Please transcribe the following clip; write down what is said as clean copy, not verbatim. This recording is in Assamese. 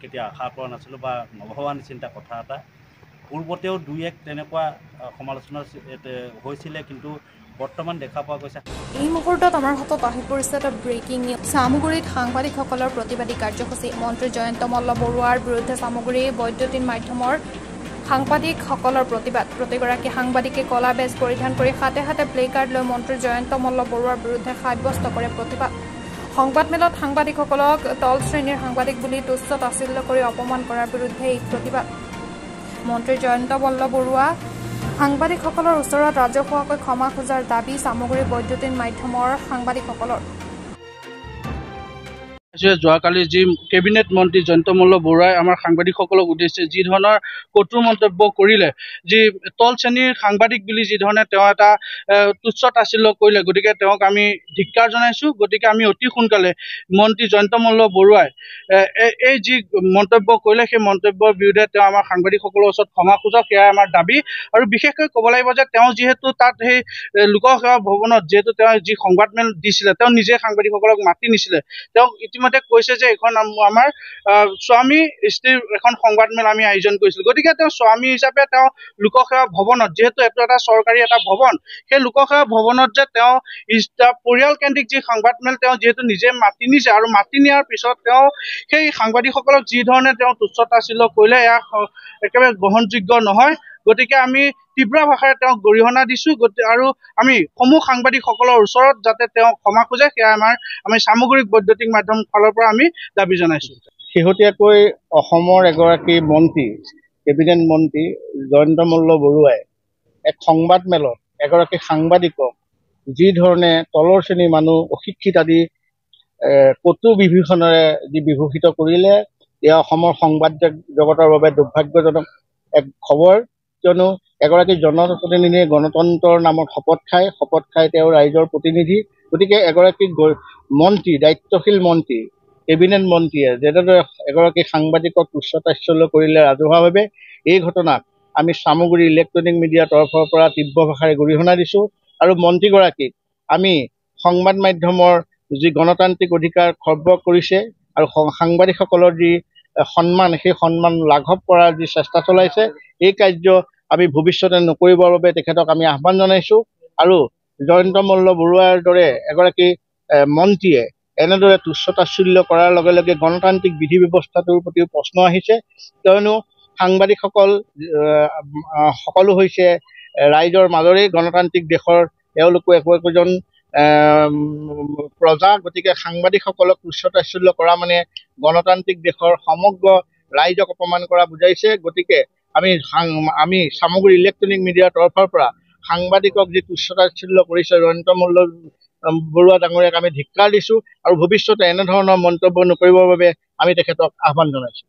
কেতিয়া আশা কৰা নাছিলোঁ বা নভবা নিচিন্তা কথা এটা। পূৰ্বতেও দুই এক তেনেকুৱা সমালোচনা হৈছিলে, কিন্তু বৰ্তমান দেখা পোৱা গৈছে। এই মুহূৰ্তত আমাৰ হাতত আহি পৰিছে এটা ব্ৰেকিং নিউজ। চামগুৰিত সাংবাদিকসকলৰ প্ৰতিবাদী কাৰ্যসূচী। মন্ত্ৰী জয়ন্ত মল্ল বৰুৱাৰ বিৰুদ্ধে চামগুৰি বৈদ্যুতিন মাধ্যমৰ সাংবাদিকসকলৰ প্ৰতিবাদ। প্ৰতিগৰাকী সাংবাদিকে কলা বেজ পৰিধান কৰি হাতে হাতে প্লে কাৰ্ড লৈ মন্ত্ৰী জয়ন্ত মল্ল বৰুৱাৰ বিৰুদ্ধে সাব্যস্ত কৰে প্ৰতিবাদ। সংবাদমেলত সাংবাদিকসকলক তল শ্ৰেণীৰ সাংবাদিক বুলি তুচ্ছ তাচ্ছিল্য কৰি অপমান কৰাৰ বিৰুদ্ধে এই প্ৰতিবাদ। মন্ত্ৰী জয়ন্ত মল্ল বৰুৱা সাংবাদিকসকলৰ ওচৰত ৰাজহুৱাকৈ ক্ষমা খোজাৰ দাবী চামগুৰি বৈদ্যুতিন মাধ্যমৰ সাংবাদিকসকলৰ। যোৱাকালি যি কেবিনেট মন্ত্ৰী জয়ন্ত মল্ল বৰুৱাই আমাৰ সাংবাদিকসকলক উদ্দেশ্যে যি ধৰণৰ কটু মন্তব্য কৰিলে, যি তল শ্ৰেণীৰ সাংবাদিক বুলি যি ধৰণে তেওঁ এটা তুচ্ছ তাচ্ছিল্য কৰিলে, গতিকে তেওঁক আমি ধিক্কাৰ জনাইছোঁ। গতিকে আমি অতি সোনকালে মন্ত্ৰী জয়ন্ত মল্ল বৰুৱাই এই যি মন্তব্য কৰিলে সেই মন্তব্যৰ বিৰুদ্ধে তেওঁ আমাৰ সাংবাদিকসকলৰ ওচৰত ক্ষমা খোজক, সেয়াই আমাৰ দাবী। আৰু বিশেষকৈ ক'ব লাগিব যে তেওঁ যিহেতু তাত সেই লোকসেৱা ভৱনত যিহেতু তেওঁ যি সংবাদমেল দিছিলে, তেওঁ নিজে সাংবাদিকসকলক মাতি নিছিলে। তেওঁ ইতিমধ্যে কৈছে যে এখন আমাৰ স্বামী স্ত্ৰীৰ এখন সংবাদমেল আমি আয়োজন কৰিছিলোঁ। গতিকে তেওঁ স্বামী হিচাপে তেওঁ লোকসেৱা ভৱনত, যিহেতু এইটো এটা চৰকাৰী এটা ভৱন, সেই লোকসেৱা ভৱনত যে তেওঁ পৰিয়ালকেন্দ্ৰিক যি সংবাদমেল তেওঁ যিহেতু নিজে মাতি নিছে, আৰু মাতি নিয়াৰ পিছত তেওঁ সেই সাংবাদিকসকলক যি ধৰণে তেওঁ তুচ্ছ তাচ্ছিল্য কৰিলে, এয়া একেবাৰে গ্ৰহণযোগ্য নহয়। গতিকে আমি তীব্ৰ ভাষাৰে তেওঁক গৰিহণা দিছোঁ, আৰু আমি সমূহ সাংবাদিকসকলৰ ওচৰত যাতে তেওঁ ক্ষমা খোজে, সেয়া আমি সামগ্ৰিক বৈদ্যুতিক মাধ্যম ফালৰ পৰা আমি দাবী জনাইছোঁ। শেহতীয়াকৈ অসমৰ এগৰাকী মন্ত্ৰী, কেবিনেট মন্ত্ৰী জয়ন্ত মল্ল বৰুৱাই এক সংবাদমেলত এগৰাকী সাংবাদিকক যি ধৰণে তলৰ শ্ৰেণীৰ মানুহ, অশিক্ষিত আদি কটু বিভীষণেৰে যি বিভূষিত কৰিলে, এয়া অসমৰ সংবাদ জগতৰ বাবে দুৰ্ভাগ্যজনক এক খবৰ। কিয়নো এগৰাকী জনপ্ৰতিনিধিয়ে গণতন্ত্ৰৰ নামত শপত খাই তেওঁ ৰাইজৰ প্ৰতিনিধি। গতিকে এগৰাকী মন্ত্ৰী, দায়িত্বশীল মন্ত্ৰী, কেবিনেট মন্ত্ৰীয়ে যেনেদৰে এগৰাকী সাংবাদিকক তুচ্ছ তাচ্ছিল্য কৰিলে ৰাজহুৱাভাৱে, এই ঘটনাক আমি চামগুৰি ইলেক্ট্ৰনিক মিডিয়াৰ তৰফৰ পৰা তীব্ৰ ভাষাৰে গৰিহণা দিছোঁ। আৰু মন্ত্ৰীগৰাকীক আমি সংবাদ মাধ্যমৰ যি গণতান্ত্ৰিক অধিকাৰ খৰ্ব কৰিছে আৰু সাংবাদিকসকলৰ যি সন্মান, সেই সন্মান লাঘৱ কৰাৰ যি চেষ্টা চলাইছে, এই কাৰ্য আমি ভৱিষ্যতে নকৰিবৰ বাবে তেখেতক আমি আহ্বান জনাইছোঁ। আৰু জয়ন্ত মল্ল বৰুৱাৰ দৰে এগৰাকী মন্ত্ৰীয়ে এনেদৰে তুচ্ছ তাচ্ছিল্য কৰাৰ লগে লগে গণতান্ত্ৰিক বিধি ব্যৱস্থাটোৰ প্ৰতিও প্ৰশ্ন আহিছে। কিয়নো সাংবাদিকসকল সকলো হৈছে ৰাইজৰ মাজৰেই গণতান্ত্ৰিক দেশৰ, তেওঁলোকো একোজন প্ৰজা। গতিকে সাংবাদিকসকলক তুচ্ছ তাচ্ছিল্য কৰা মানে গণতান্ত্ৰিক দেশৰ সমগ্ৰ ৰাইজক অপমান কৰা বুজাইছে। গতিকে আমি চামগুৰি ইলেক্ট্ৰনিক মিডিয়াৰ তৰফৰ পৰা সাংবাদিকক যি তুচ্ছ তাচ্ছিল্য কৰিছে জয়ন্ত মল্ল বৰুৱা ডাঙৰীয়াক আমি ধিক্কাৰ দিছোঁ, আৰু ভৱিষ্যতে এনেধৰণৰ মন্তব্য নকৰিবৰ বাবে আমি তেখেতক আহ্বান জনাইছোঁ।